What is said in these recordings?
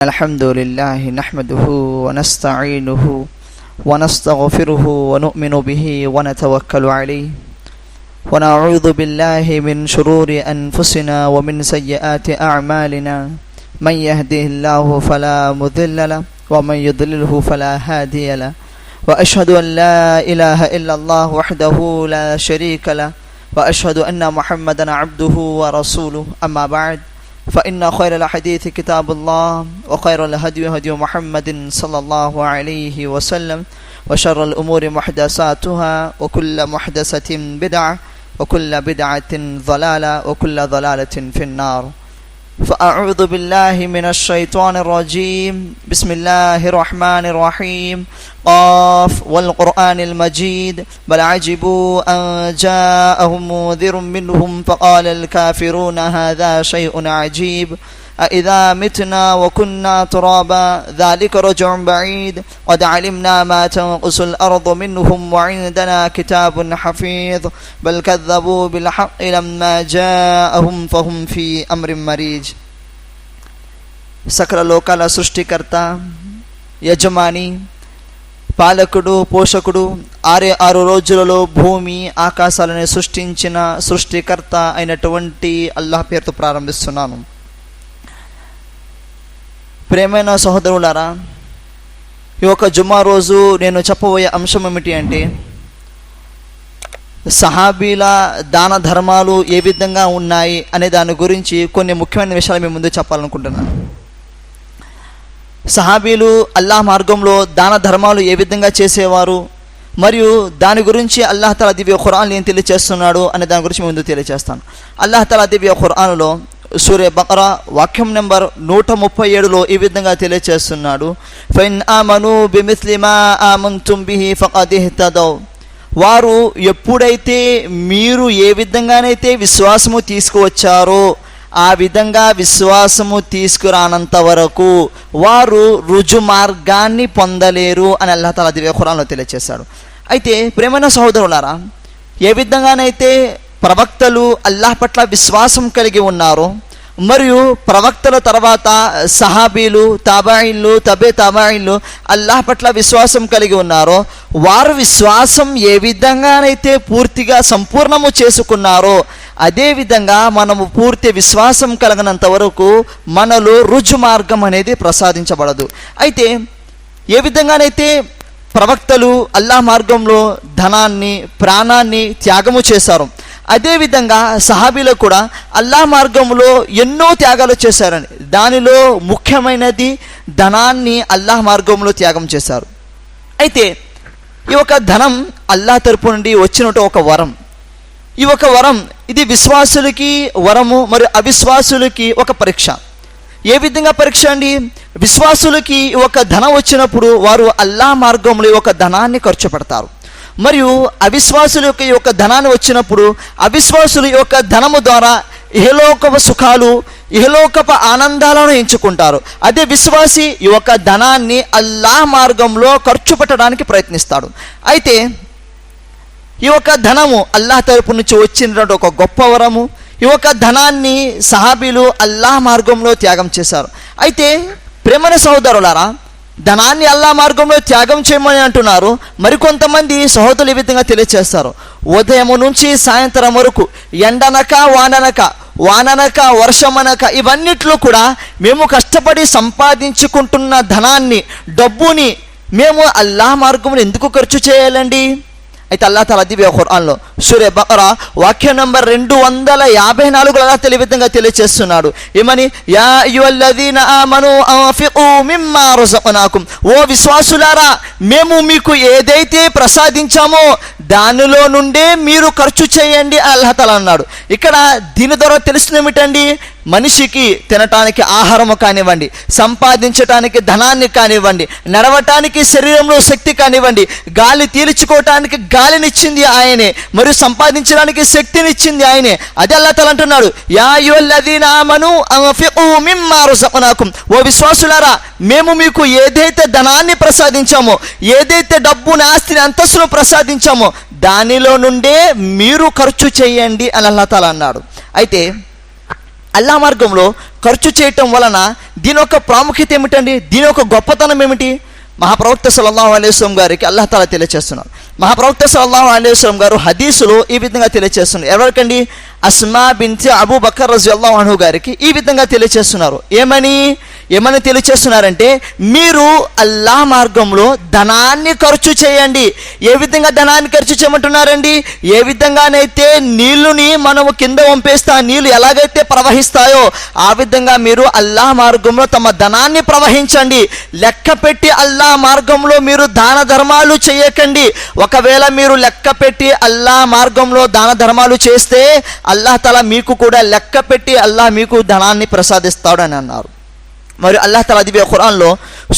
الحمد لله نحمده ونستعينه ونستغفره ونؤمن به ونتوكل عليه ونعوذ بالله من شرور أنفسنا ومن سيئات أعمالنا من يهده الله فلا مضل له ومن يضلله فلا هادي له وأشهد أن لا إله إلا الله وحده لا شريك له وأشهد أن محمدا عبده ورسوله أما بعد فإن خير الحديث كتاب الله وخير الهدي هدي محمد صلى الله عليه وسلم وشر الأمور محدثاتها وكل محدثة بدعة وكل بدعة ضلالة وكل ضلالة في النار فأعوذ بالله من الشيطان الرجيم بسم الله الرحمن الرحيم قاف والقرآن المجيد بل عجبوا أن جاءهم منذر منهم فقال الكافرون هذا شيء عجيب أإذا متنا وكنا ترابا ذلك رجع بعيد قد علمنا ما تنقص الأرض منهم وعندنا كتاب حفيظ بل كذبوا بالحق لما جاءهم فهم في أمر مريج సకల లోకాల సృష్టికర్త యజమాని పాలకుడు పోషకుడు ఆరు రోజులలో భూమి ఆకాశాలను సృష్టించిన సృష్టికర్త అయినటువంటి అల్లాహ్ పేరుతో ప్రారంభిస్తున్నాను. ప్రియమైన సహోదరులారా, ఈ యొక్క జుమ్మా రోజు నేను చెప్పబోయే అంశం ఏమిటి అంటే సహాబీల దాన ధర్మాలు ఏ విధంగా ఉన్నాయి అనే దాని గురించి కొన్ని ముఖ్యమైన విషయాలు మీ ముందు చెప్పాలనుకుంటున్నాను. సహాబీలు అల్లాహ్ మార్గంలో దాన ధర్మాలు ఏ విధంగా చేసేవారు మరియు దాని గురించి అల్లాహ్ తఆలా దివ్య ఖురాన్ ఏం తెలియజేస్తున్నాడు అనే దాని గురించి ముందు తెలియజేస్తాను. అల్లాహ్ తఆలా దివ్య ఖురాన్లో సూరే బకరా వాక్యం నెంబర్ 137లో ఈ విధంగా తెలియజేస్తున్నాడు. ఫైన్ ఆమను బిమిస్లి మా ఆమంతుం బిహి ఫఖద్ ఇహ్తదౌ. వారు ఎప్పుడైతే మీరు ఏ విధంగానైతే విశ్వాసము తీసుకువచ్చారో ఆ విధంగా విశ్వాసము తీసుకురానంత వరకు వారు రుజు మార్గాన్ని పొందలేరు అని అల్లాహ్ తఆలా దివ్య ఖురాన్లో తెలియజేశాడు. అయితే ప్రేమైన సహోదరులారా, ఏ విధంగానైతే ప్రవక్తలు అల్లాహ్ పట్ల విశ్వాసం కలిగి ఉన్నారో మరియు ప్రవక్తల తర్వాత సహాబీలు తాబాయిన్లు తాబాయిన్లు అల్లాహ్ పట్ల విశ్వాసం కలిగి ఉన్నారో వారు విశ్వాసం ఏ విధంగానైతే పూర్తిగా సంపూర్ణము చేసుకున్నారో అదేవిధంగా మనము పూర్తి విశ్వాసం కలిగినంత వరకు మనలో రుజు మార్గం అనేది ప్రసాదించబడదు. అయితే ఏ విధంగానైతే ప్రవక్తలు అల్లాహ్ మార్గంలో ధనాన్ని ప్రాణాన్ని త్యాగము చేశారు, అదేవిధంగా సహాబీలు కూడా అల్లాహ్ మార్గంలో ఎన్నో త్యాగాలు చేశారని, దానిలో ముఖ్యమైనది ధనాన్ని అల్లాహ్ మార్గంలో త్యాగం చేశారు. అయితే ఈ ఒక ధనం అల్లాహ్ తరపు నుండి వచ్చినట్టు ఒక వరం. ఈ ఒక వరం ఇది విశ్వాసులకి వరము మరియు అవిశ్వాసులకి ఒక పరీక్ష. ఏ విధంగా పరీక్ష అండి? విశ్వాసులకి ఒక ధనం వచ్చినప్పుడు వారు అల్లాహ్ మార్గంలో ఒక ధనాన్ని ఖర్చు పెడతారు, మరియు అవిశ్వాసుల యొక్క ధనాన్ని వచ్చినప్పుడు అవిశ్వాసుల యొక్క ధనము ద్వారా ఇహలోకపు సుఖాలు ఇహలోకపు ఆనందాలను ఎంచుకుంటారు. అదే విశ్వాసి ఈ యొక్క ధనాన్ని అల్లాహ్ మార్గంలో ఖర్చు పెట్టడానికి ప్రయత్నిస్తాడు. అయితే ఈ యొక్క ధనము అల్లాహ్ తరపు నుంచి వచ్చినటువంటి ఒక గొప్ప వరము. ఈ యొక్క ధనాన్ని సహాబీలు అల్లాహ్ మార్గంలో త్యాగం చేశారు. అయితే ప్రేమైన సహోదరులారా, ధనాన్ని అల్లాహ్ మార్గంలో త్యాగం చేయమని అంటున్నారు. మరికొంతమంది సహోదరులు ఈ విధంగా తెలియజేస్తారు. ఉదయం నుంచి సాయంత్రం వరకు ఎండనక వాననక వర్షమనక ఇవన్నిట్లో కూడా మేము కష్టపడి సంపాదించుకుంటున్న ధనాన్ని డబ్బుని మేము అల్లాహ్ మార్గంలో ఎందుకు ఖర్చు చేయాలండి? అయితే అల్లాహ్ తఆలా దివ్య ఖురాన్లో సూరే బకరా వాక్యం నంబర్ 254 అల్లాహ్ ఈ విధంగా తెలియజేస్తున్నాడు. ఏమని? యా అయ్యుహల్లదీన ఆమను అంఫిqూ మిమ్మా రజక్నాకుం. ఓ విశ్వాసులారా, మేము మీకు ఏదైతే ప్రసాదించామో దానిలో నుండే మీరు ఖర్చు చేయండి అల్లాహ్ తఆలా అన్నాడు. ఇక్కడ దీని ద్వారా తెలుస్తుంది ఏమిటండి? మనిషికి తినటానికి ఆహారము కానివ్వండి, సంపాదించటానికి ధనాన్ని కానివ్వండి, నడవటానికి శరీరంలో శక్తి కానివ్వండి, గాలి పీల్చుకోవటానికి గాలినిచ్చింది ఆయనే, మరియు సంపాదించడానికి శక్తినిచ్చింది ఆయనే. అదే అల్లాహ్ తఆలా అంటున్నాడు, యా అయ్యుహల్లదీన ఆమను అంఫిqూ మిమ్మా రజక్నాకుం. ఓ విశ్వాసులారా, మేము మీకు ఏదైతే ధనాన్ని ప్రసాదించామో, ఏదైతే డబ్బుని ఆస్తిని అంతస్తును ప్రసాదించామో దానిలో నుండే మీరు ఖర్చు చేయండి అని అల్లాహ్ తఆలా అన్నాడు. అయితే అల్లాహ్ మార్గంలో ఖర్చు చేయటం వలన దీని యొక్క ప్రాముఖ్యత ఏమిటండి, దీని యొక్క గొప్పతనం ఏమిటి? మహాప్రవక్త సల్లల్లాహు అలైహి వసల్లం గారికి అల్లాహ్ తాలా తెలియజేస్తున్నారు. మహాప్రవక్త సల్లల్లాహు అలైహి వసల్లం గారు హదీసులో ఈ విధంగా తెలియజేస్తున్నారు. ఎవరికండి? అస్మా బిన్త్ అబూ బకర్ రజియల్లాహు అన్హు గారికి ఈ విధంగా తెలియజేస్తున్నారు. ఏమని తెలియజేస్తున్నారంటే, మీరు అల్లాహ్ మార్గంలో ధనాన్ని ఖర్చు చేయండి. ఏ విధంగా ధనాన్ని ఖర్చు చేయమంటున్నారండి? ఏ విధంగానైతే నీళ్లుని మనము కింద వంపేస్తే ఆ నీళ్లు ఎలాగైతే ప్రవహిస్తాయో ఆ విధంగా మీరు అల్లాహ్ మార్గంలో తమ ధనాన్ని ప్రవహించండి. లెక్క పెట్టి అల్లాహ్ మార్గంలో మీరు దాన ధర్మాలు చేయకండి. ఒకవేళ మీరు లెక్క పెట్టి అల్లాహ్ మార్గంలో దాన ధర్మాలు చేస్తే అల్లాహ్ తాలా మీకు కూడా లెక్క పెట్టి అల్లాహ్ మీకు ధనాన్ని ప్రసాదిస్తాడు అని అన్నారు. మరి అల్లాహ్ తాలా దివ్య ఖురాన్లో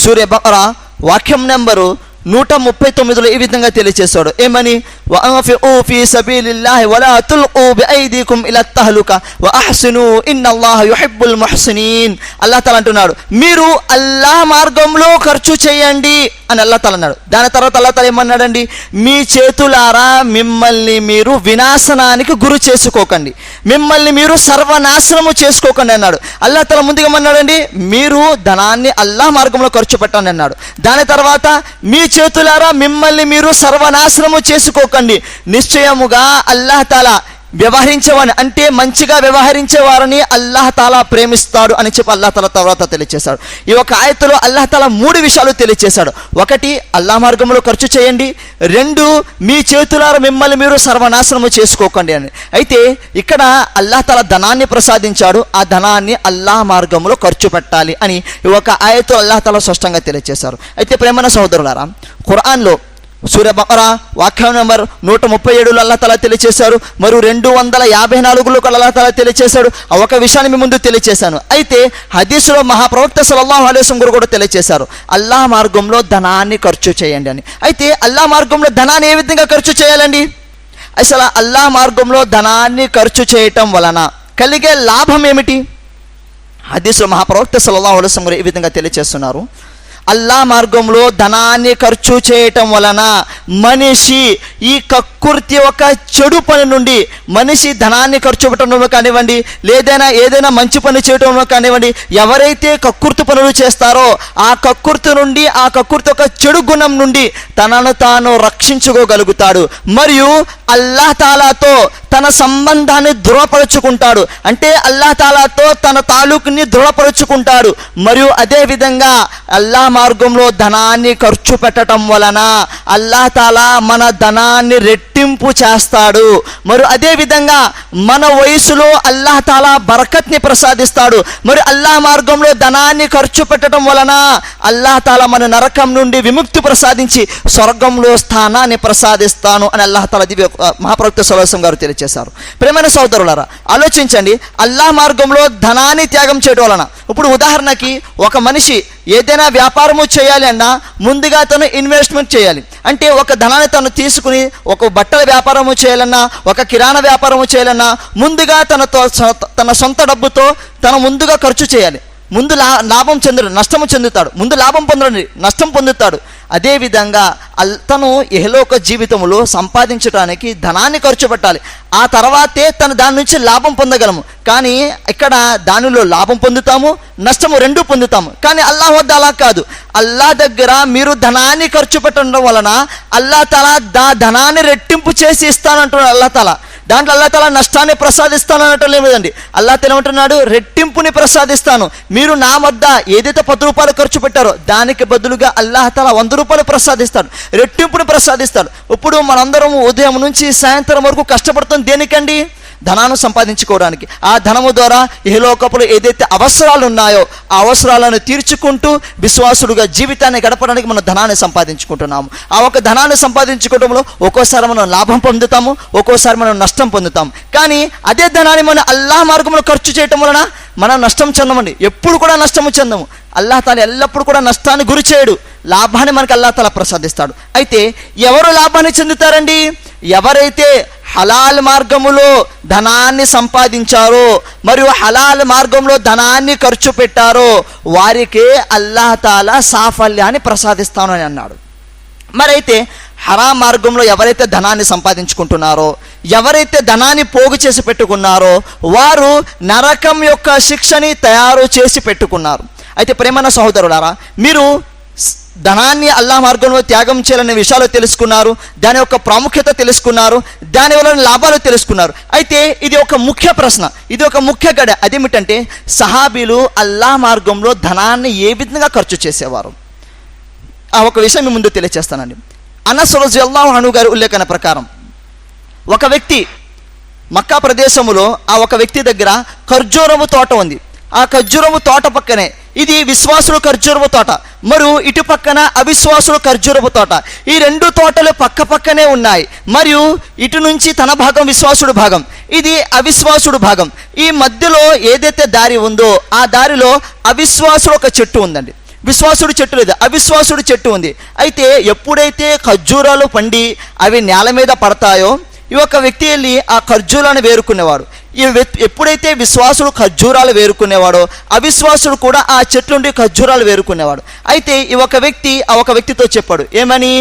సూరా బకరా వాక్యం నెంబరు 139లో ఈ విధంగా తెలియజేశాడు. ఏమని? వఅన్ఫిఉ ఫీ సబీలిల్లాహి వలా తుల్ఖూ బిఐదీకుం ఇలా తహ్లుక వఅహ్సిను ఇన్నల్లాహ యుహిబ్బుల్ ముహ్సినీన్. అల్లాహ్ తాలా అంటున్నాడు, మీరు అల్లాహ్ మార్గంలో ఖర్చు చేయండి అని అల్లాహ్ తాలా అన్నాడు. దాని తర్వాత అల్లాహ్ తాలా ఏమన్నాడండి? మీ చేతులారా మిమ్మల్ని మీరు వినాశనానికి గురి చేసుకోకండి, మిమ్మల్ని మీరు సర్వనాశనము చేసుకోకండి అన్నాడు. అల్లాహ్ తాలా ముందుగా ఏమన్నాడండి? మీరు ధనాన్ని అల్లాహ్ మార్గంలో ఖర్చు పెట్టండి అన్నాడు. దాని తర్వాత మీ చేతులారా మిమ్మల్ని మీరు సర్వనాశనము చేసుకోకండి, నిశ్చయముగా అల్లాహ్ తాలా వ్యవహరించేవాడిని అంటే మంచిగా వ్యవహరించే వారిని అల్లాహ్ తాలా ప్రేమిస్తాడు అని చెప్పి అల్లాహ్ తాలా తర్వాత తెలియజేశాడు. ఈ ఒక ఆయతలో అల్లాహ్ తాలా 3 విషయాలు తెలియజేశాడు. 1, అల్లాహ్ మార్గంలో ఖర్చు చేయండి. 2, మీ చేతులారా మిమ్మల్ని మీరు సర్వనాశనము చేసుకోకండి అని. అయితే ఇక్కడ అల్లాహ్ తాలా ధనాన్ని ప్రసాదించాడు, ఆ ధనాన్ని అల్లాహ్ మార్గంలో ఖర్చు పెట్టాలి అని ఈ ఒక ఆయతలో అల్లాహ్ తాలా స్పష్టంగా తెలియజేశారు. అయితే ప్రేమైన సహోదరులారా, ఖురాన్లో సూరా బకరా వాక్యం నెంబర్ 137లో అల్లాహ్ తాలా తెలియజేశారు. మరియు 254లో అల్లాహ్ తాలా తెలియజేశాడు. ఆ ఒక విషయాన్ని మీ ముందు తెలియజేశాను. అయితే హదీసులో మహాప్రవక్త సల్లల్లాహు అలైహి వసల్లం కూడా తెలియజేశారు, అల్లాహ్ మార్గంలో ధనాన్ని ఖర్చు చేయండి అని. అయితే అల్లాహ్ మార్గంలో ధనాన్ని ఏ విధంగా ఖర్చు చేయాలండి? అసలు అల్లాహ్ మార్గంలో ధనాన్ని ఖర్చు చేయటం వలన కలిగే లాభం ఏమిటి? హదీసులో మహాప్రవక్త సల్లల్లాహు అలైహి వసల్లం ఈ విధంగా తెలియజేస్తున్నారు, అల్లాహ్ మార్గంలో ధనాన్ని ఖర్చు చేయటం వలన మనిషి ఈ కక్కుర్తి ఒక చెడు పని నుండి, మనిషి ధనాన్ని ఖర్చు పెట్టడంలో కానివ్వండి, ఏదైనా మంచి పని చేయడంలో కానివ్వండి, ఎవరైతే కక్కుర్తి పనులు చేస్తారో ఆ కక్కుర్తి నుండి, ఆ కక్కుర్తి ఒక చెడు గుణం నుండి తనను తాను రక్షించుకోగలుగుతాడు. మరియు అల్లాహ్ తాలాతో తన సంబంధాన్ని దృఢపరుచుకుంటాడు. అంటే అల్లాహ్ తాలాతో తన తాలూకుని దృఢపరుచుకుంటాడు. మరియు అదే విధంగా అల్లాహ్ మార్గంలో ధనాన్ని ఖర్చు పెట్టడం వలన అల్లాహ్ తాలా మన ధనాన్ని రెట్టింపు చేస్తాడు. మరియు అదే విధంగా మన వయసులో అల్లాహ్ తాలా బరకత్ని ప్రసాదిస్తాడు. మరి అల్లాహ్ మార్గంలో ధనాన్ని ఖర్చు పెట్టడం వలన అల్లాహ్ తాలా మన నరకం నుండి విముక్తి ప్రసాదించి స్వర్గంలో స్థానాన్ని ప్రసాదిస్తాను అని అల్లాహ్ తాలా దివ్య మహాప్రవక్త సల్లల్లాహు అలైహి వసల్లం గారు తెలియజేశారు. ప్రియమైన సోదరులారా, ఆలోచించండి, అల్లాహ్ మార్గంలో ధనాన్ని త్యాగం చేయడం వలన, ఇప్పుడు ఉదాహరణకి ఒక మనిషి ఏదైనా వ్యాపారము చేయాలి అన్నా ముందుగా తను ఇన్వెస్ట్మెంట్ చేయాలి. అంటే ఒక ధనాన్ని తను తీసుకుని ఒక బట్టల వ్యాపారము చేయాలన్నా, ఒక కిరాణా వ్యాపారము చేయాలన్నా ముందుగా తన సొంత డబ్బుతో తను ముందుగా ఖర్చు చేయాలి. ముందు లాభం చెందడు, నష్టము చెందుతాడు. ముందు లాభం పొందడు, నష్టం పొందుతాడు. అదేవిధంగా తను ఇహలోక జీవితంలో సంపాదించడానికి ధనాన్ని ఖర్చు పెట్టాలి. ఆ తర్వాతే తను దాని నుంచి లాభం పొందగలము. కానీ ఇక్కడ దానిలో లాభం పొందుతాము, నష్టము 2 పొందుతాము. కానీ అల్లాహ్ వద్ద అలా కాదు. అల్లాహ్ దగ్గర మీరు ధనాన్ని ఖర్చు పెట్టడం వలన అల్లాహ్ తాలా ధనాన్ని రెట్టింపు చేసి ఇస్తానంటున్నాడు. అల్లాహ్ తాలా దాంట్లో అల్లాహ్ తాలా నష్టాన్ని ప్రసాదిస్తాను అనటం లేదండి. అల్లాహ్ తాలా ఏమంటున్నాడు? రెట్టింపుని ప్రసాదిస్తాను. మీరు నా వద్ద ఏదైతే 10 రూపాయలు ఖర్చు పెట్టారో దానికి బదులుగా అల్లాహ్ తాలా 100 రూపాయలు ప్రసాదిస్తాడు, రెట్టింపుని ప్రసాదిస్తాడు. ఇప్పుడు మనందరం ఉదయం నుంచి సాయంత్రం వరకు కష్టపడుతుంది దేనికండి? ధనాన్ని సంపాదించుకోవడానికి. ఆ ధనము ద్వారా ఇహలోకపులో ఏదైతే అవసరాలు ఉన్నాయో ఆ అవసరాలను తీర్చుకుంటూ విశ్వాసులుగా జీవితాన్ని గడపడానికి మనం ధనాన్ని సంపాదించుకుంటున్నాము. ఆ ఒక ధనాన్ని సంపాదించుకోవడంలో ఒక్కోసారి మనం లాభం పొందుతాము, ఒక్కోసారి మనం నష్టం పొందుతాము. కానీ అదే ధనాన్ని మనం అల్లాహ్ మార్గంలో ఖర్చు చేయటం వలన మనం నష్టం చెందమండి, ఎప్పుడు కూడా నష్టము చెందము. అల్లాహ్ తాలా ఎల్లప్పుడు కూడా నష్టాన్ని గురి చేయడు, లాభాన్ని మనకు అల్లాహ్ తాలా ప్రసాదిస్తాడు. అయితే ఎవరు లాభాన్ని చెందుతారండి? ఎవరైతే హలాల్ మార్గములో ధనాన్ని సంపాదించారో మరియు హలాల్ మార్గంలో ధనాన్ని ఖర్చు పెట్టారో వారికే అల్లాహ్ తాలా సాఫల్యాన్ని ప్రసాదిస్తాను అని అన్నాడు. మరైతే హరాం మార్గంలో ఎవరైతే ధనాన్ని సంపాదించుకుంటున్నారో, ఎవరైతే ధనాన్ని పోగు చేసి పెట్టుకున్నారో వారు నరకం యొక్క శిక్షని తయారు చేసి పెట్టుకున్నారు. అయితే ప్రేమన్న సహోదరులారా, మీరు ధనాన్ని అల్లాహ్ మార్గంలో త్యాగం చేయాలనే విషయాలు తెలుసుకున్నారు, దాని యొక్క ప్రాముఖ్యత తెలుసుకున్నారు, దానివల్ల లాభాలు తెలుసుకున్నారు. అయితే ఇది ఒక ముఖ్య ప్రశ్న, ఇది ఒక ముఖ్య గడ. అదేమిటంటే సహాబీలు అల్లాహ్ మార్గంలో ధనాన్ని ఏ విధంగా ఖర్చు చేసేవారు? ఆ ఒక విషయం మీ ముందు తెలియజేస్తానండి. అనస్ రలియల్లాహు అన్హు గారి ఉల్లేఖన ప్రకారం ఒక వ్యక్తి మక్కా ప్రదేశంలో ఆ ఒక వ్యక్తి దగ్గర ఖర్జూరము తోట ఉంది. ఆ ఖర్జూరము తోట పక్కనే ఇది విశ్వాసుల ఖర్జూరపు తోట, మరియు ఇటు పక్కన అవిశ్వాసుల ఖర్జూరపు తోట. ఈ రెండు తోటలు పక్క పక్కనే ఉన్నాయి. మరియు ఇటు నుంచి తన భాగం విశ్వాసుడు భాగం, ఇది అవిశ్వాసుడు భాగం. ఈ మధ్యలో ఏదైతే దారి ఉందో ఆ దారిలో అవిశ్వాసుడు ఒక చెట్టు ఉందండి. విశ్వాసుడు చెట్టు లేదు, అవిశ్వాసుడు చెట్టు ఉంది. అయితే ఎప్పుడైతే ఖర్జూరాలు పండి అవి నేల మీద పడతాయో ఈ ఒక వ్యక్తి వెళ్ళి ఆ ఖర్జూరాలను వేరుకునేవాడు. ఎప్పుడైతే విశ్వాసుడు ఖర్జూరాలు వేరుకునేవాడో అవిశ్వాసుడు కూడా ఆ చెట్ల నుండి ఖర్జూరాలు వేరుకునేవాడు. అయితే ఈ ఒక వ్యక్తి ఆ ఒక వ్యక్తితో చెప్పాడు, ఏమని?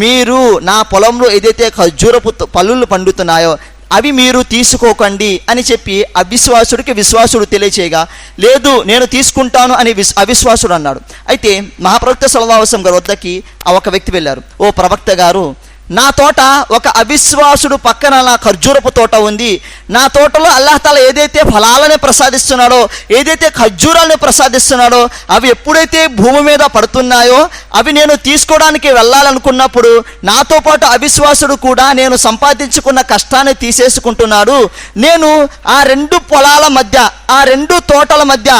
మీరు నా పొలంలో ఏదైతే ఖర్జూరపు పళ్ళులు పండుతున్నాయో అవి మీరు తీసుకోకండి అని చెప్పి అవిశ్వాసుడికి విశ్వాసుడు తెలియచేయగా, లేదు నేను తీసుకుంటాను అని అవిశ్వాసుడు అన్నాడు. అయితే మహాప్రవక్త సల్లల్లాహు అలైహి వసల్లం గారి వద్దకి ఆ ఒక వ్యక్తి వెళ్ళారు. ఓ ప్రవక్త గారు, నా తోట ఒక అవిశ్వాసుడు పక్కన నా ఖర్జూరపు తోట ఉంది. నా తోటలో అల్లాహ్ తాలా ఏదైతే ఫలాలని ప్రసాదిస్తున్నాడో, ఏదైతే ఖర్జూరాలను ప్రసాదిస్తున్నాడో అవి ఎప్పుడైతే భూమి మీద పడుతున్నాయో అవి నేను తీసుకోవడానికి వెళ్ళాలనుకున్నప్పుడు నాతో పాటు అవిశ్వాసుడు కూడా నేను సంపాదించుకున్న కష్టాన్ని తీసేసుకుంటున్నాడు. నేను ఆ రెండు పొలాల మధ్య, ఆ రెండు తోటల మధ్య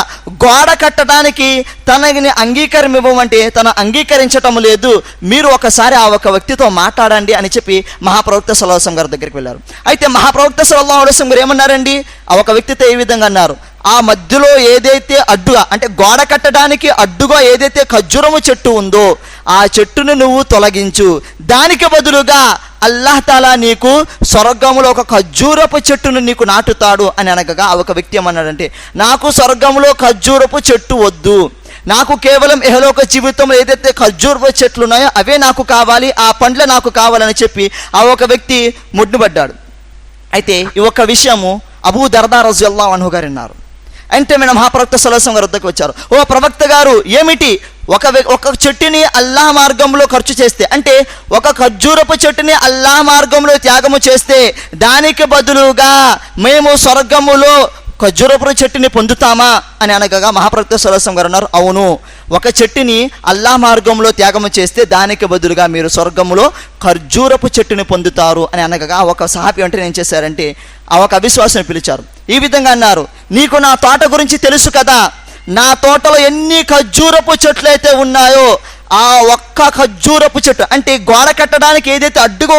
గోడ కట్టడానికి తనని అంగీకారమివ్వమంటే తను అంగీకరించటం లేదు. మీరు ఒకసారి ఆ ఒక వ్యక్తితో మాట్లాడండి అని చెప్పి మహాప్రవక్త సల్లల్లాహు అలైహి వసల్లం గారి దగ్గరికి వెళ్ళారు. అయితే మహాప్రవక్త సల్లల్లాహు అలైహి వసల్లం గారు ఏమన్నారండి? ఆ ఒక వ్యక్తితో ఈ విధంగా అన్నారు, ఆ మధ్యలో ఏదైతే అడ్డుగా అంటే గోడ కట్టడానికి అడ్డుగా ఏదైతే ఖర్జూరము చెట్టు ఉందో ఆ చెట్టును నువ్వు తొలగించు, దానికి బదులుగా అల్లాహ్ తాలా నీకు స్వర్గంలో ఒక ఖర్జూరపు చెట్టును నీకు నాటుతాడు అని అనగా ఆ ఒక వ్యక్తి ఏమన్నాడంటే, నాకు స్వర్గంలో ఖర్జూరపు చెట్టు వద్దు, నాకు కేవలం ఇహలోక జీవితంలో ఏదైతే ఖర్జూరపు చెట్లు ఉన్నాయో అవే నాకు కావాలి, ఆ పండ్లే నాకు కావాలని చెప్పి ఆ ఒక వ్యక్తి ముడ్డుపడ్డాడు. అయితే ఈ ఒక్క విషయము అబూ దర్దా రలియల్లాహు అన్హు గారు విన్నారు. అంటే మన మహాప్రవక్త సల్లల్లాహు అలైహి వసల్లం గారి వద్దకు వచ్చారు. ఓ ప్రవక్త గారు, ఏమిటి ఒక చెట్టుని అల్లాహ్ మార్గంలో ఖర్చు చేస్తే, అంటే ఒక ఖర్జూరపు చెట్టుని అల్లాహ్ మార్గంలో త్యాగము చేస్తే దానికి బదులుగా మేము స్వర్గములో ఖర్జూరపు చెట్టుని పొందుతామా అని అనగా మహాప్రవక్త సల్లల్లాహు అలైహి వసల్లం గారు అన్నారు, అవును, ఒక చెట్టుని అల్లాహ్ మార్గంలో త్యాగము చేస్తే దానికి బదులుగా మీరు స్వర్గములో ఖర్జూరపు చెట్టుని పొందుతారు అని అనగా ఒక సహాబీ అంటే ఏం చేశారంటే ఆ ఒక అవిశ్వాసాన్ని పిలిచారు. ఈ విధంగా అన్నారు, నీకు నా తోట గురించి తెలుసు కదా, నా తోటలో ఎన్ని ఖర్జూరపు చెట్లు అయితే ఉన్నాయో ఆ ఒక్క ఖర్జూరపు చెట్టు అంటే గోడ కట్టడానికి ఏదైతే అడ్డుగా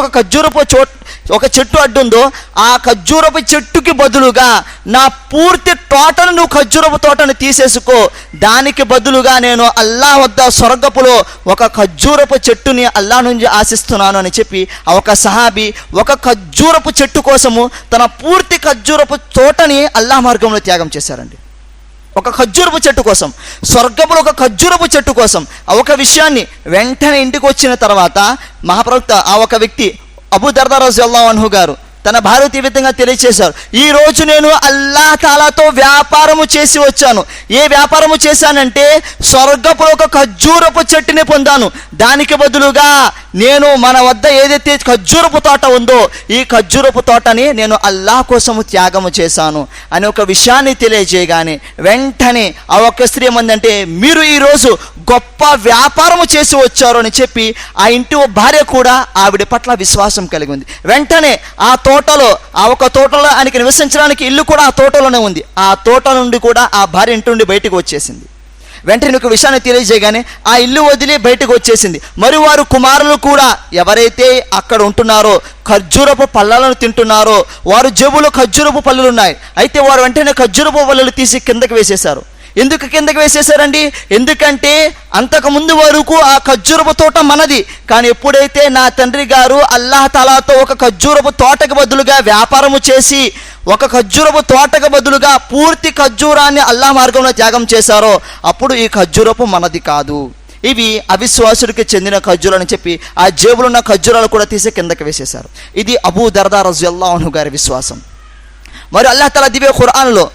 ఒక చెట్టు అడ్డుందో ఆ ఖర్జూరపు చెట్టుకి బదులుగా నా పూర్తి తోటను నువ్వు ఖర్జూరపు తోటను తీసేసుకో, దానికి బదులుగా నేను అల్లాహ్ వద్ద స్వర్గపులో ఒక ఖర్జూరపు చెట్టుని అల్లాహ్ నుంచి ఆశిస్తున్నాను అని చెప్పి ఆ ఒక సహాబీ ఒక ఖర్జూరపు చెట్టు కోసము తన పూర్తి ఖర్జూరపు తోటని అల్లాహ్ మార్గంలో త్యాగం చేశారండి. ఒక ఖర్జూరపు చెట్టు కోసం, స్వర్గపులో ఒక ఖర్జూరపు చెట్టు కోసం. ఆ ఒక విషయాన్ని వెంటనే ఇంటికి వచ్చిన తర్వాత మహాప్రవక్త ఆ ఒక వ్యక్తి అబూ దర్దా రలియల్లాహు అన్హు గారు తన భార్యతో ఈ విధంగా తెలియచేశారు, ఈ రోజు నేను అల్లాహ్ తాలాతో వ్యాపారము చేసి వచ్చాను. ఏ వ్యాపారము చేశానంటే స్వర్గపులో ఒక ఖర్జూరపు చెట్టుని పొందాను, దానికి బదులుగా నేను మన వద్ద ఏదైతే ఖర్జూరపు తోట ఉందో ఈ ఖర్జూరపు తోటని నేను అల్లాహ్ కోసము త్యాగము చేశాను అని ఒక విషయాన్ని తెలియజేయగానే వెంటనే ఆ ఒక్క స్త్రీ ఏమందంటే, మీరు ఈరోజు గొప్ప వ్యాపారము చేసి వచ్చారు అని చెప్పి ఆ ఇంటి భార్య కూడా ఆవిడ పట్ల విశ్వాసం కలిగి ఉంది. వెంటనే ఆ తోటలో ఆ ఒక తోటలో ఆయనకి నివసించడానికి ఇల్లు కూడా ఆ తోటలోనే ఉంది. ఆ తోట నుండి కూడా ఆ భార్య ఇంటి నుండి బయటకు వచ్చేసింది. వెంటనే ఒక విషయాన్ని తెలియజేయగానే ఆ ఇల్లు వదిలి బయటకు వచ్చేసింది. మరి వారు కుమారులు కూడా ఎవరైతే అక్కడ ఉంటున్నారో ఖర్జూరపు పళ్ళలను తింటున్నారో వారు జేబులో ఖర్జూరపు పళ్ళులు ఉన్నాయి. అయితే వారు వెంటనే ఖర్జూరపు పళ్ళలు తీసి కిందకి వేసేశారు. ఎందుకు కిందకి వేసేశారండి? ఎందుకంటే అంతకుముందు వరకు ఆ ఖర్జూరపు తోట మనది, కానీ ఎప్పుడైతే నా తండ్రి గారు అల్లాహ్ తాలాతో ఒక ఖర్జూరపు తోటకు బదులుగా వ్యాపారము చేసి ఒక ఖర్జూరపు తోటకు బదులుగా పూర్తి ఖర్జూరాన్ని అల్లాహ్ మార్గంలో త్యాగం చేశారో అప్పుడు ఈ ఖర్జూరపు మనది కాదు, ఇవి అవిశ్వాసుడికి చెందిన ఖర్జూరాలు అని చెప్పి ఆ జేబులో ఉన్న ఖర్జూరాలు కూడా తీసి కిందకి వేసేశారు. ఇది అబూ దర్దా రజియల్లాహు అన్హు గారి విశ్వాసం. మరి అల్లాహ్ తఆలా దివ్య ఖురాన్లో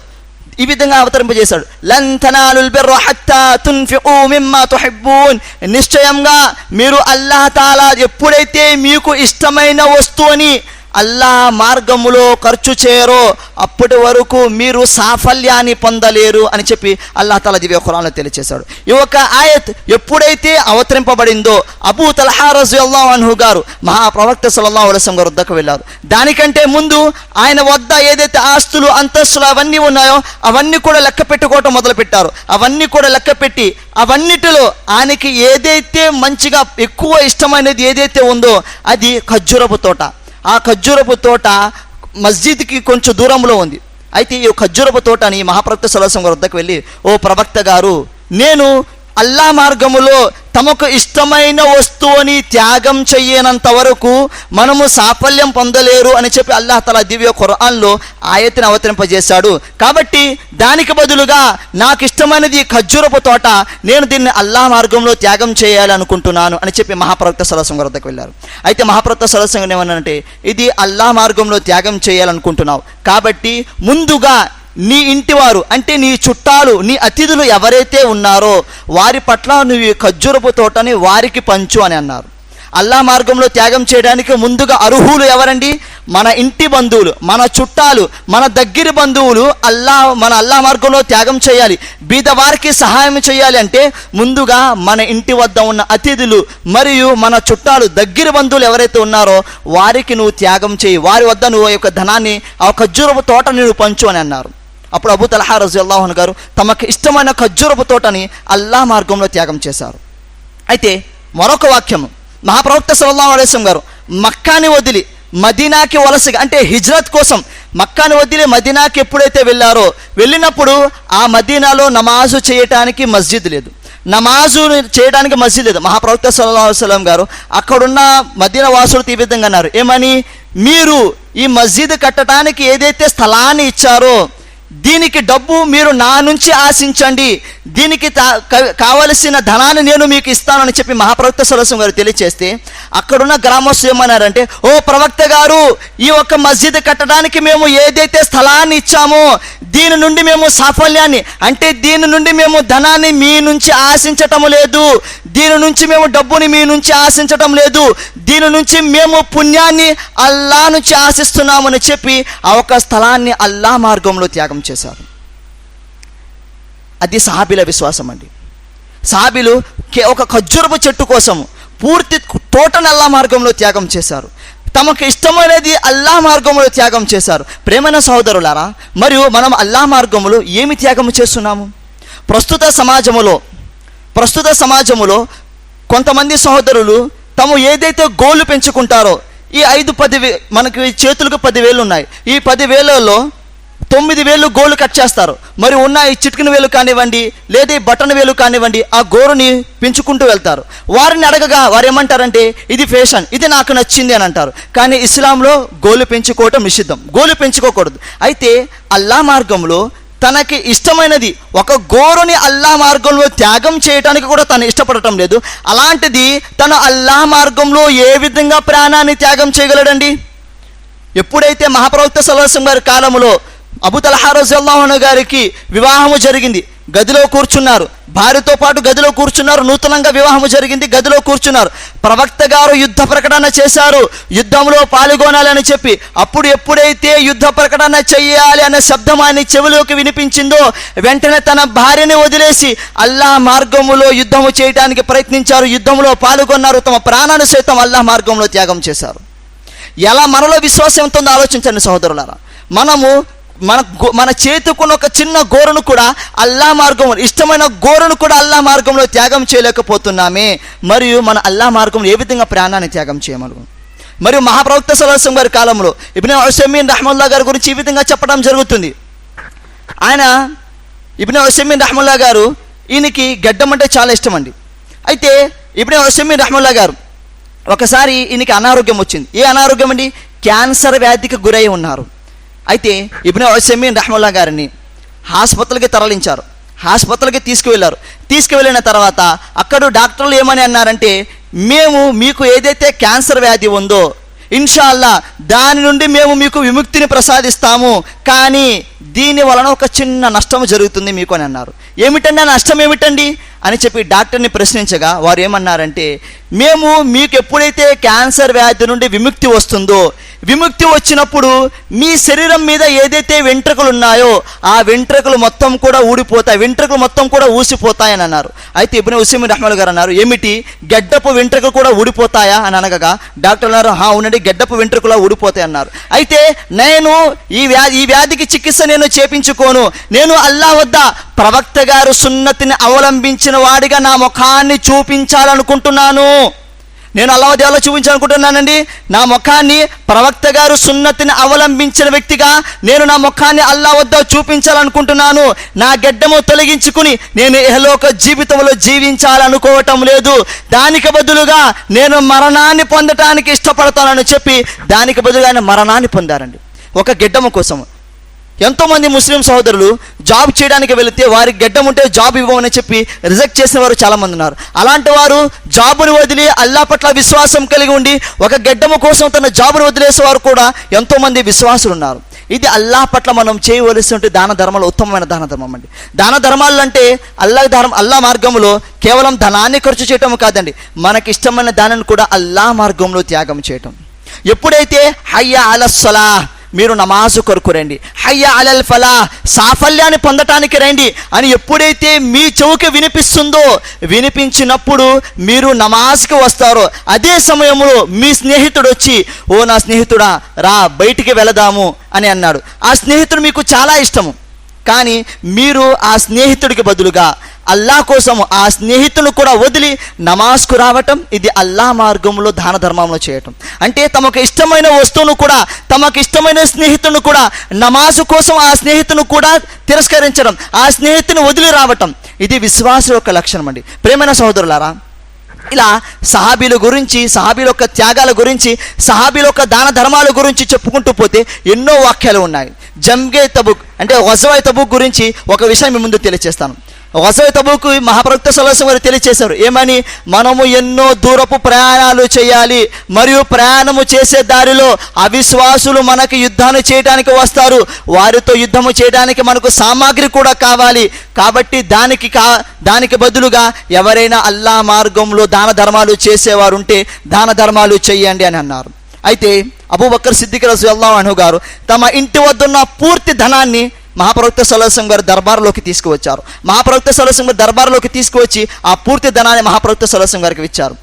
ఈ విధంగా అవతరింపజేశాడు, లన్ తనాలుల్ బిర్ర హత్తా తున్ఫికు మిమ్మా తుహిబ్బూన్. నిశ్చయంగా మీరు అల్లాహ్ తఆలా ఎప్పుడైతే మీకు ఇష్టమైన వస్తువుని అల్లాహ్ మార్గములో ఖర్చు చేయరో అప్పటి వరకు మీరు సాఫల్యాన్ని పొందలేరు అని చెప్పి అల్లాహ్ తఆలా దివ్య ఖురాన్లో తెలియజేశాడు. ఈ ఒక ఆయత్ ఎప్పుడైతే అవతరింపబడిందో అబూ తల్హా రజియల్లాహు అన్హు గారు మహాప్రవక్త సల్లల్లాహు అలైహి వసల్లం గారి వద్దకు వెళ్ళారు. దానికంటే ముందు ఆయన వద్ద ఏదైతే ఆస్తులు అంతస్తులు అవన్నీ ఉన్నాయో అవన్నీ కూడా లెక్క పెట్టుకోవటం మొదలుపెట్టారు. అవన్నీ కూడా లెక్క పెట్టి అవన్నిటిలో ఆయనకి ఏదైతే మంచిగా ఎక్కువ ఇష్టమైనది ఏదైతే ఉందో అది ఖర్జూరపు తోట. ఆ ఖర్జూరపు తోట మస్జిద్కి కొంచెం దూరంలో ఉంది. అయితే ఈ ఖర్జూరపు తోటని మహాప్రవక్త సల్లల్లాహు అలైహి వసల్లం గారి వద్దకు వెళ్ళి, ఓ ప్రవక్త గారు, నేను అల్లాహ్ మార్గములో తమకు ఇష్టమైన వస్తువుని త్యాగం చెయ్యనంత వరకు మనము సాఫల్యం పొందలేరు అని చెప్పి అల్లాహ్ తఆలా దివ్య ఖురాన్లో ఆయతిని అవతరింపజేశాడు. కాబట్టి దానికి బదులుగా నాకు ఇష్టమైనది ఖర్జూరపు తోట, నేను దీన్ని అల్లాహ్ మార్గంలో త్యాగం చేయాలనుకుంటున్నాను అని చెప్పి మహాప్రవక్త సల్లల్లాహు అలైహి వసల్లం వద్దకు వెళ్ళారు. అయితే మహాప్రవక్త సల్లల్లాహు అలైహి వసల్లం ఏమన్నారంటే, ఇది అల్లాహ్ మార్గంలో త్యాగం చేయాలనుకుంటున్నావు కాబట్టి ముందుగా నీ ఇంటివారు అంటే నీ చుట్టాలు, నీ అతిథులు ఎవరైతే ఉన్నారో వారి పట్ల నువ్వు ఈ ఖర్జూరపు తోటని వారికి పంచు అని అన్నారు. అల్లాహ్ మార్గంలో త్యాగం చేయడానికి ముందుగా అర్హులు ఎవరండి? మన ఇంటి బంధువులు, మన చుట్టాలు, మన దగ్గర బంధువులు. మన అల్లాహ్ మార్గంలో త్యాగం చేయాలి, బీదవారికి సహాయం చేయాలి అంటే ముందుగా మన ఇంటి వద్ద ఉన్న అతిథులు మరియు మన చుట్టాలు, దగ్గర బంధువులు ఎవరైతే ఉన్నారో వారికి నువ్వు త్యాగం చేయి, వారి వద్ద నువ్వు యొక్క ధనాన్ని ఆ ఖర్జూరపు తోటని నువ్వు పంచు అని అన్నారు. అప్పుడు అబూ తల్హా రజియల్లాహు అన్హు గారు తమకు ఇష్టమైన ఖర్జూరపు తోటని అల్లాహ్ మార్గంలో త్యాగం చేశారు. అయితే మరొక వాక్యం, మహాప్రవక్త సల్లల్లాహు అలైహి వసల్లం గారు మక్కాని వదిలి మదీనాకి వలసగా అంటే హిజ్రత్ కోసం మక్కాని వదిలి మదీనాకి ఎప్పుడైతే వెళ్ళారో వెళ్ళినప్పుడు ఆ మదీనాలో నమాజు చేయటానికి మస్జిద్ లేదు, నమాజు చేయడానికి మస్జిద్ లేదు. మహాప్రవక్త సల్లల్లాహు అలైహి వసల్లం గారు అక్కడున్న మదీనా వాసులతో ఈ విధంగా అన్నారు, ఏమని? మీరు ఈ మస్జిద్ కట్టడానికి ఏదైతే స్థలాన్ని ఇచ్చారో దీనికి డబ్బు మీరు నా నుంచి ఆశించండి, దీనికి కావలసిన ధనాన్ని నేను మీకు ఇస్తానని చెప్పి మహాప్రవక్త సల్లల్లాహు అలైహి వసల్లం గారు తెలియచేస్తే అక్కడున్న గ్రామస్తులు ఏమన్నారంటే, ఓ ప్రవక్త గారు, ఈ ఒక్క మస్జిద్ కట్టడానికి మేము ఏదైతే స్థలాన్ని ఇచ్చామో దీని నుండి మేము సాఫల్యాన్ని అంటే దీని నుండి మేము ధనాన్ని మీ నుంచి ఆశించటం లేదు, దీని నుంచి మేము డబ్బుని మీ నుంచి ఆశించటం లేదు, దీని నుంచి మేము పుణ్యాన్ని అల్లాహ్ నుంచి ఆశిస్తున్నామని చెప్పి ఆ ఒక్క స్థలాన్ని అల్లాహ్ మార్గంలో త్యాగం చేశారు. అది సహాబీల విశ్వాసం అండి. సహాబీలు ఒక ఖర్జూరపు చెట్టు కోసం పూర్తి తోటను అల్లాహ్ మార్గంలో త్యాగం చేశారు, తమకు ఇష్టమైనది అల్లాహ్ మార్గంలో త్యాగం చేశారు. ప్రేమైన సహోదరులారా, మరియు మనం అల్లాహ్ మార్గంలో ఏమి త్యాగం చేస్తున్నాము? ప్రస్తుత సమాజములో కొంతమంది సహోదరులు తాము ఏదైతే గోళ్ళు పెంచుకుంటారో, ఈ 5-10 మనకి చేతులకు 10,000 ఉన్నాయి, ఈ 10,000లో 9,000 గోళ్ళు కట్ చేస్తారు. మరి ఉన్న ఈ చిటికిన వేలు కానివ్వండి లేదా ఈ బటన్ వేలు కానివ్వండి ఆ గోరుని పెంచుకుంటూ వెళ్తారు. వారిని అడగగా వారు ఏమంటారంటే, ఇది ఫ్యాషన్, ఇది నాకు నచ్చింది అని అంటారు. కానీ ఇస్లాంలో గోళ్ళు పెంచుకోవటం నిషిద్ధం, గోళ్ళు పెంచుకోకూడదు. అయితే అల్లాహ్ మార్గంలో తనకి ఇష్టమైనది ఒక గోరుని అల్లాహ్ మార్గంలో త్యాగం చేయడానికి కూడా తను ఇష్టపడటం లేదు. అలాంటిది తను అల్లాహ్ మార్గంలో ఏ విధంగా ప్రాణాన్ని త్యాగం చేయగలడండి? ఎప్పుడైతే మహాప్రవక్త సల్లల్లాహు అలైహి వసల్లం గారి కాలంలో అబూ తల్హా రజియల్లాహు అన్హు గారికి వివాహము జరిగింది, గదిలో కూర్చున్నారు, భార్యతో పాటు గదిలో కూర్చున్నారు, నూతనంగా వివాహము జరిగింది, గదిలో కూర్చున్నారు. ప్రవక్త గారు యుద్ధ ప్రకటన చేశారు, యుద్ధంలో పాల్గొనాలని చెప్పి. అప్పుడు ఎప్పుడైతే యుద్ధ ప్రకటన చెయ్యాలి అనే శబ్దం ఆయన చెవిలోకి వినిపించిందో వెంటనే తన భార్యని వదిలేసి అల్లాహ్ మార్గములో యుద్ధము చేయడానికి ప్రయత్నించారు, యుద్ధంలో పాల్గొన్నారు, తమ ప్రాణాన్ని సైతం అల్లాహ్ మార్గంలో త్యాగం చేశారు. ఎలా మనలో విశ్వాసం ఎంత ఉందో ఆలోచించండి సహోదరులారా. మన చేతుకున్న ఒక చిన్న గోరును కూడా అల్లాహ్ మార్గం, ఇష్టమైన గోరును కూడా అల్లాహ్ మార్గంలో త్యాగం చేయలేకపోతున్నామే. మరియు మన అల్లాహ్ మార్గంలో ఏ విధంగా ప్రాణాన్ని త్యాగం చేయమను? మరియు మహాప్రవక్త సల్లల్లాహు అలైహి వసల్లం గారి కాలంలో ఇబ్నే ఉసైమీన్ రహ్మతుల్లాహి గారి గురించి ఈ విధంగా చెప్పడం జరుగుతుంది. ఇబ్నే ఉసైమీన్ రహ్మతుల్లాహి గారు, ఈయనకి గడ్డం అంటే చాలా ఇష్టం అండి. అయితే ఇబ్నే ఉసైమీన్ రహ్మతుల్లాహి గారు ఒకసారి ఈయనకి అనారోగ్యం వచ్చింది. ఏ అనారోగ్యం అండి? క్యాన్సర్ వ్యాధికి గురై ఉన్నారు. అయితే ఇబ్నే ఉసైమీన్ రహ్మతుల్లాహి గారిని హాస్పిటల్కి తరలించారు. ఆసుపత్రికి తీసుకువెళ్ళిన తర్వాత అక్కడ డాక్టర్లు ఏమని అన్నారంటే, మేము మీకు ఏదైతే క్యాన్సర్ వ్యాధి ఉందో ఇన్షాల్లా దాని నుండి మేము మీకు విముక్తిని ప్రసాదిస్తాము, కానీ దీని వలన ఒక చిన్న నష్టం జరుగుతుంది మీకు అని అన్నారు. ఏమిటండి ఆ నష్టం ఏమిటండి అని చెప్పి డాక్టర్ని ప్రశ్నించగా వారు ఏమన్నారంటే, మేము మీకు ఎప్పుడైతే క్యాన్సర్ వ్యాధి నుండి విముక్తి వస్తుందో, విముక్తి వచ్చినప్పుడు మీ శరీరం మీద ఏదైతే వెంట్రుకలు ఉన్నాయో ఆ వెంట్రుకలు మొత్తం కూడా ఊడిపోతాయి, వెంట్రుకలు మొత్తం కూడా ఊసిపోతాయని అన్నారు. అయితే ఇబ్న్ ఉసైమిన్ రహ్మతుల్లాహి గారు అన్నారు, ఏమిటి గడ్డపు వెంట్రుకలు కూడా ఊడిపోతాయా అని అనగా డాక్టర్ అన్నారు, అవునండి గడ్డపు వెంట్రుకలు ఊడిపోతాయి అన్నారు. అయితే నేను ఈ వ్యాధికి చికిత్స నేను చేపించుకోను, నేను అల్లాహ్ వద్ద ప్రవక్త గారు సున్నతిని అవలంబించిన వాడిగా నా ముఖాన్ని చూపించాలనుకుంటున్నాను. నేను అల్లాహ్ దేవులో చూపించాలనుకుంటున్నానండి. నా ముఖాన్ని ప్రవక్త గారు సున్నతిని అవలంబించిన వ్యక్తిగా నేను నా ముఖాన్ని అల్లాహ్ వద్ద చూపించాలనుకుంటున్నాను. నా గడ్డము తొలగించుకుని నేను ఇహలోక జీవితంలో జీవించాలనుకోవటం లేదు. దానికి బదులుగా నేను మరణాన్ని పొందటానికి ఇష్టపడతానని చెప్పి దానికి బదులుగా ఆయన మరణాన్ని పొందారండి ఒక గడ్డము కోసం. ఎంతోమంది ముస్లిం సహోదరులు జాబ్ చేయడానికి వెళితే వారికి గడ్డం ఉంటే జాబ్ ఇవ్వమని చెప్పి రిజెక్ట్ చేసిన వారు చాలామంది ఉన్నారు. అలాంటి వారు జాబుని వదిలి అల్లాహ్ పట్ల విశ్వాసం కలిగి ఉండి ఒక గడ్డము కోసం తన జాబును వదిలేసేవారు కూడా ఎంతోమంది విశ్వాసులు ఉన్నారు. ఇది అల్లాహ్ పట్ల మనం చేయవలసిన దాన ధర్మాలు ఉత్తమమైన దాన ధర్మం అండి. దాన ధర్మాలు అంటే అల్లాహ్ మార్గంలో కేవలం ధనాన్ని ఖర్చు చేయటం కాదండి, మనకి ఇష్టమైన దానిని కూడా అల్లాహ్ మార్గంలో త్యాగం చేయటం. ఎప్పుడైతే హయ్యా అలస్సలా మీరు నమాజు కొరకు రండి, హయ్యా అలల్ ఫలా సాఫల్యాన్ని పొందటానికి రండి అని ఎప్పుడైతే మీ చెవుకి వినిపించినప్పుడు మీరు నమాజ్కి వస్తారో అదే సమయంలో మీ స్నేహితుడు వచ్చి, ఓ నా స్నేహితుడా రా బయటికి వెళదాము అని అన్నాడు. ఆ స్నేహితుడు మీకు చాలా ఇష్టము, కానీ మీరు ఆ స్నేహితుడికి బదులుగా అల్లాహ్ కోసం ఆ స్నేహితులను కూడా వదిలి నమాజ్కు రావటం, ఇది అల్లాహ్ మార్గంలో దాన ధర్మంలో చేయటం. అంటే తమకు ఇష్టమైన వస్తువును కూడా, తమకు ఇష్టమైన స్నేహితులను కూడా నమాజు కోసం ఆ స్నేహితును కూడా తిరస్కరించడం, ఆ స్నేహితుని వదిలి రావటం, ఇది విశ్వాసం యొక్క లక్షణం అండి. ప్రియమైన సహోదరులారా, ఇలా సహాబీల గురించి, సహాబీల యొక్క త్యాగాల గురించి, సహాబీల యొక్క దాన ధర్మాల గురించి చెప్పుకుంటూ పోతే ఎన్నో వాక్యాలు ఉన్నాయి. జంగే తబుక్ అంటే గజ్వా తబుక్ గురించి ఒక విషయం మీ ముందు తెలియజేస్తాను. గజ్వా తబుక్ మహాప్రవక్త సల్లల్లాహు అలైహి వసల్లం వారు తెలియజేశారు. ఏమని? మనము ఎన్నో దూరపు ప్రయాణాలు చేయాలి, మరియు ప్రయాణము చేసే దారిలో అవిశ్వాసులు మనకి యుద్ధాన్ని చేయడానికి వస్తారు, వారితో యుద్ధము చేయడానికి మనకు సామాగ్రి కూడా కావాలి. కాబట్టి దానికి బదులుగా ఎవరైనా అల్లాహ్ మార్గంలో దాన ధర్మాలు చేసేవారు ఉంటే దాన ధర్మాలు చెయ్యండి అని అన్నారు. అయితే అబూబకర్ సిద్దిక్ రలియల్లాహు అన్హు గారు తమ ఇంటి వద్దున్న పూర్తి ధనాన్ని మహాప్రవక్త సల్లల్లాహు అలైహి వసల్లం గారు దర్బార్లోకి తీసుకువచ్చారు. మహాప్రవక్త సల్లల్లాహు అలైహి వసల్లం గారు దర్బార్లోకి తీసుకువచ్చి ఆ పూర్తి ధనాన్ని మహాప్రవక్త సల్లల్లాహు అలైహి వసల్లం గారికి ఇచ్చారు.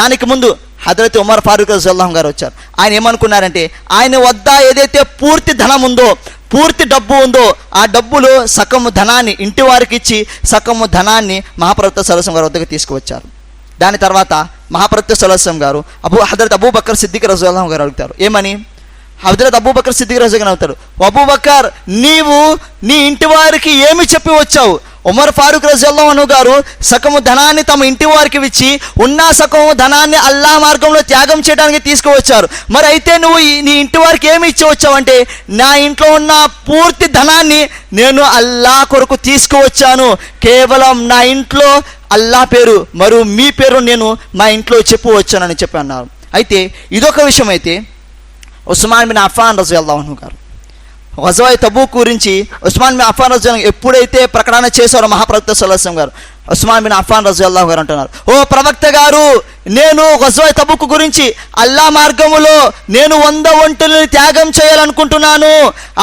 దానికి ముందు హజరత్ ఉమర్ ఫారూక్ రలియల్లాహు గారు వచ్చారు. ఆయన ఏమనుకున్నారంటే, ఆయన వద్ద ఏదైతే పూర్తి ధనం ఉందో, పూర్తి డబ్బు ఉందో, ఆ డబ్బులో సగము ధనాన్ని ఇంటి వారికి ఇచ్చి సగము ధనాన్ని మహాప్రవక్త సల్లల్లాహు అలైహి వసల్లం గారి వద్దకు తీసుకువచ్చారు. దాని తర్వాత మహాప్రవక్త సల్లల్లాహు అలైహి వసల్లం గారు హజరత్ అబూబకర్ సిద్దిక్ రలియల్లాహు గారు అడుగుతారు. ఏమని? హజరత్ అబూబకర్ సిద్దిక్ రలియల్లాహు అవుతాడు, అబూబకర్ నీవు నీ ఇంటి వారికి ఏమి చెప్పి వచ్చావు? ఉమర్ ఫారూక్ రలియల్లాహు అన్హు గారు సగము ధనాన్ని తమ ఇంటి వారికి ఇచ్చి ఉన్న సగము ధనాన్ని అల్లాహ్ మార్గంలో త్యాగం చేయడానికి తీసుకువచ్చారు. మరి అయితే నువ్వు నీ ఇంటి వారికి ఏమి ఇచ్చి వచ్చావంటే, నా ఇంట్లో ఉన్న పూర్తి ధనాన్ని నేను అల్లాహ్ కొరకు తీసుకువచ్చాను, కేవలం నా ఇంట్లో అల్లాహ్ పేరు మరియు మీ పేరు నేను మా ఇంట్లో చెప్పవచ్చానని చెప్పి అన్నారు. అయితే ఇదొక విషయం. అయితే ఉస్మాన్ బిన్ అఫ్ఫాన్ రలియల్లాహు అన్హు గారు గజ్వా తబూక్ గురించి ఉస్మాన్ బిన్ అఫ్ఫాన్ రలియల్లాహు అన్హు ఎప్పుడైతే ప్రకటన చేశారో మహాప్రవక్త సల్లల్లాహు అలైహి వసల్లం గారు, ఉస్మాన్ బిన్ అఫ్ఫాన్ రలియల్లాహు గారు అంటున్నారు, ఓ ప్రవక్త గారు, నేను గజ్వా తబూక్ గురించి అల్లాహ్ మార్గములో నేను 100 ఒంటెలను త్యాగం చేయాలనుకుంటున్నాను.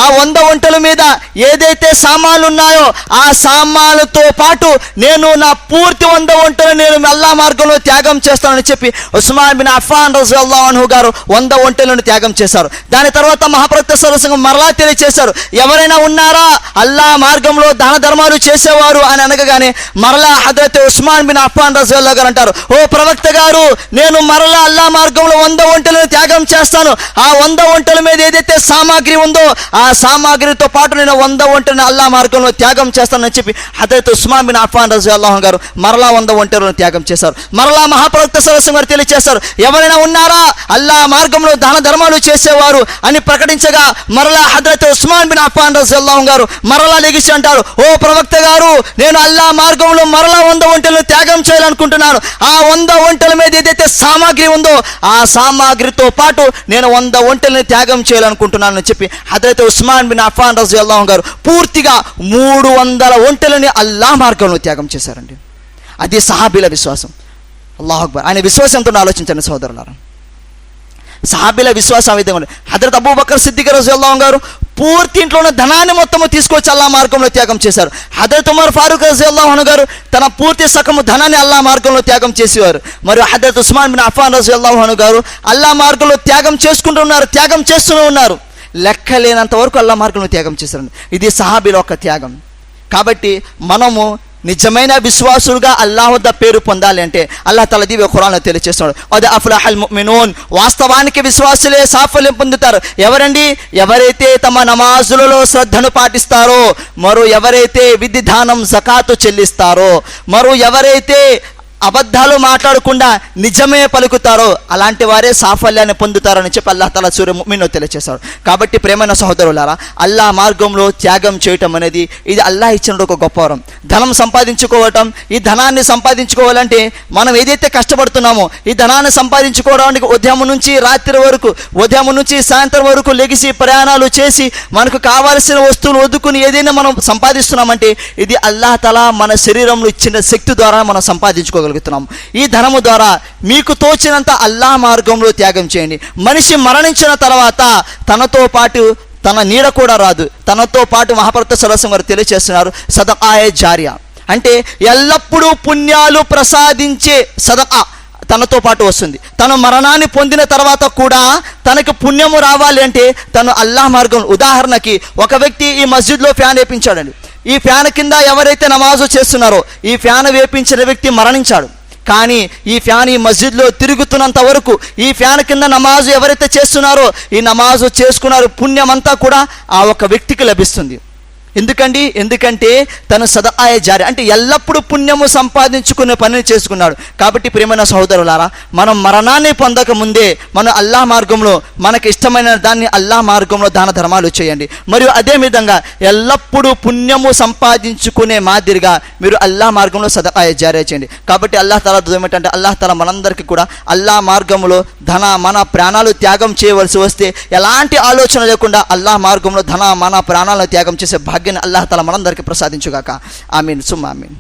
ఆ 100 ఒంటెల మీద ఏదైతే సామాన్లు ఉన్నాయో ఆ సామాన్లతో పాటు నేను నా పూర్తి 100 ఒంటెలను నేను అల్లాహ్ మార్గంలో త్యాగం చేస్తానని చెప్పి ఉస్మాన్ బిన్ అఫ్ఫాన్ రలియల్లాహు అన్హు గారు 100 ఒంటెలను త్యాగం చేశారు. దాని తర్వాత మహాప్రవక్త సల్లల్లాహు అలైహి వసల్లం మరలా తెలియజేశారు, ఎవరైనా ఉన్నారా అల్లాహ్ మార్గంలో దాన ధర్మాలు చేసేవారు అని అనగానే మరలా హజరత్ ఉస్మాన్ బిన్ అఫ్ఫాన్ రలియల్లాహు గారు అంటారు, ఓ ప్రవక్త గారు, గారు నేను మరలా అల్లా మార్గంలో 100 ఒంటెలను త్యాగం చేస్తాను, ఆ 100 ఒంటెల మీద ఏదైతే సామాగ్రి ఉందో ఆ సామాగ్రితో పాటు నేను 100 ఒంటెలను అల్లా మార్గంలో త్యాగం చేస్తానని చెప్పి హజరత్ ఉస్మాన్ బిన్ అఫ్ఫాన్ రజియల్లాహు గారు మరలా 100 ఒంటెలను త్యాగం చేశారు. మరలా మహాప్రవక్త సల్లల్లాహు అలైహి వసల్లం గారు తెలియజేశారు, ఎవరైనా ఉన్నారా అల్లా మార్గంలో దాన ధర్మాలు చేసేవారు అని ప్రకటించగా మరలా హజరత్ ఉస్మాన్ బిన్ అఫ్ఫాన్ రజియల్లాహు గారు మరలా లెగిసి అంటారు, ఓ ప్రవక్త గారు నేను అల్లా మార్గంలో మరలా 100 ఒంటెలను త్యాగం చేయాలనుకుంటున్నాను, ఆ 100 ఒంటెల మీద ఏదైతే సామాగ్రి ఉందో ఆ సామాగ్రితో పాటు నేను 100 ఒంటెలను త్యాగం చేయాలనుకుంటున్నాను అని చెప్పి హజరత్ ఉస్మాన్ బిన్ అఫ్ఫాన్ రజియల్లాహు గారు పూర్తిగా 300 ఒంటెలని అల్లా మార్గంలో త్యాగం చేశారండి. అది సహాబీల విశ్వాసం. అల్లాహు అక్బర్. ఆయన విశ్వాసంతో ఆలోచించండి సోదరులారా, సహాబీల విశ్వాసం విధంగా ఉంది. హజరత్ అబూబకర్ సిద్దిక్ రజియల్లాహు గారు పూర్తి ఇంట్లో ఉన్న ధనాన్ని మొత్తము తీసుకొచ్చి అల్లా మార్గంలో త్యాగం చేశారు. హజరత్ ఉమర్ ఫారూక్ రజియల్లాహు గారు తన పూర్తి సకము ధనాన్ని అల్లా మార్గంలో త్యాగం చేసేవారు. మరియు హజరత్ ఉస్మాన్ బిన్ అఫ్ఫాన్ రజియల్లాహు గారు అల్లా మార్గంలో త్యాగం చేస్తూనే ఉన్నారు. లెక్కలేనంత వరకు అల్లా మార్గంలో త్యాగం చేశారండి. ఇది సహాబీల యొక్క త్యాగం. కాబట్టి మనము నిజమైన విశ్వాసులుగా అల్లాహ్ వద్ద పేరు పొందాలి అంటే అల్లాహ్ తఆలా దివ్య ఖురాన్లో తెలియజేస్తున్నాడు, ఖద్ అఫ్లహల్ ముమినూన్. వాస్తవానికి విశ్వాసులే సాఫల్యం పొందుతారు. ఎవరండి? ఎవరైతే తమ నమాజులలో శ్రద్ధను పాటిస్తారో, మరో ఎవరైతే విధిదానం జకాతు చెల్లిస్తారో, మరో ఎవరైతే అబద్ధాలు మాట్లాడకుండా నిజమే పలుకుతారో అలాంటి వారే సాఫల్యాన్ని పొందుతారని చెప్పి అల్లాహ్ తఆలా సూరా ముమిన్లో తెలియజేశాడు. కాబట్టి ప్రేమైన సహోదరులారా, అల్లాహ్ మార్గంలో త్యాగం చేయటం అనేది ఇది అల్లాహ్ ఇచ్చిన ఒక గొప్ప వరం. ధనం సంపాదించుకోవటం, ఈ ధనాన్ని సంపాదించుకోవాలంటే మనం ఏదైతే కష్టపడుతున్నామో ఈ ధనాన్ని సంపాదించుకోవడానికి ఉదయం నుంచి రాత్రి వరకు, ఉదయం నుంచి సాయంత్రం వరకు లెగిసి ప్రయాణాలు చేసి మనకు కావాల్సిన వస్తువులు వదుకుని ఏదైనా మనం సంపాదిస్తున్నామంటే ఇది అల్లాహ్ తఆలా మన శరీరంలో ఇచ్చిన శక్తి ద్వారా మనం సంపాదించుకోగలుగుతాం. ఈ ధనము ద్వారా మీకు తోచినంత అల్లాహ్ మార్గంలో త్యాగం చేయండి. మనిషి మరణించిన తర్వాత తనతో పాటు తన నీడ కూడా రాదు. తనతో పాటు మహాప్రవక్త సల్లల్లాహు అలైహి వసల్లం గారు తెలియజేస్తున్నారు, సదకాయే జారియా అంటే ఎల్లప్పుడూ పుణ్యాలు ప్రసాదించే సదకా తనతో పాటు వస్తుంది. తను మరణాన్ని పొందిన తర్వాత కూడా తనకు పుణ్యము రావాలి అంటే తను అల్లాహ్ మార్గం. ఉదాహరణకి ఒక వ్యక్తి ఈ మస్జిద్లో ఫ్యాన్ వేయించాడండి. ఈ ఫ్యాన్ కింద ఎవరైతే నమాజు చేస్తున్నారో ఈ ఫ్యాన్ వేపించిన వ్యక్తి మరణించాడు. కానీ ఈ ఫ్యాన్ ఈ మస్జిద్లో తిరుగుతున్నంత వరకు ఈ ఫ్యాన్ కింద నమాజు ఎవరైతే చేస్తున్నారో ఈ నమాజు చేసుకున్నారు పుణ్యమంతా కూడా ఆ ఒక వ్యక్తికి లభిస్తుంది. ఎందుకంటే తను సదకాయే జారి అంటే ఎల్లప్పుడూ పుణ్యము సంపాదించుకునే పనిని చేసుకున్నాడు. కాబట్టి ప్రియమైన సహోదరులారా, మనం మరణాన్ని పొందక ముందే మనం అల్లాహ్ మార్గంలో మనకి ఇష్టమైన దాన్ని అల్లాహ్ మార్గంలో దాన ధర్మాలు చేయండి. మరియు అదే విధంగా ఎల్లప్పుడూ పుణ్యము సంపాదించుకునే మాదిరిగా మీరు అల్లాహ్ మార్గంలో సదకాయే జారీ చేయండి. కాబట్టి అల్లాహ్ తఆలా ఏమిటంటే అల్లాహ్ తఆలా మనందరికీ కూడా అల్లాహ్ మార్గంలో మన ప్రాణాలు త్యాగం చేయవలసి వస్తే ఎలాంటి ఆలోచన లేకుండా అల్లాహ్ మార్గంలో మన ప్రాణాలను త్యాగం చేసే భాగ్యాన్ని అల్లాహ్ తఆలా మనందరికీ ప్రసాదించుగాక. ఆమీన్ సుమ్మా ఆమీన్.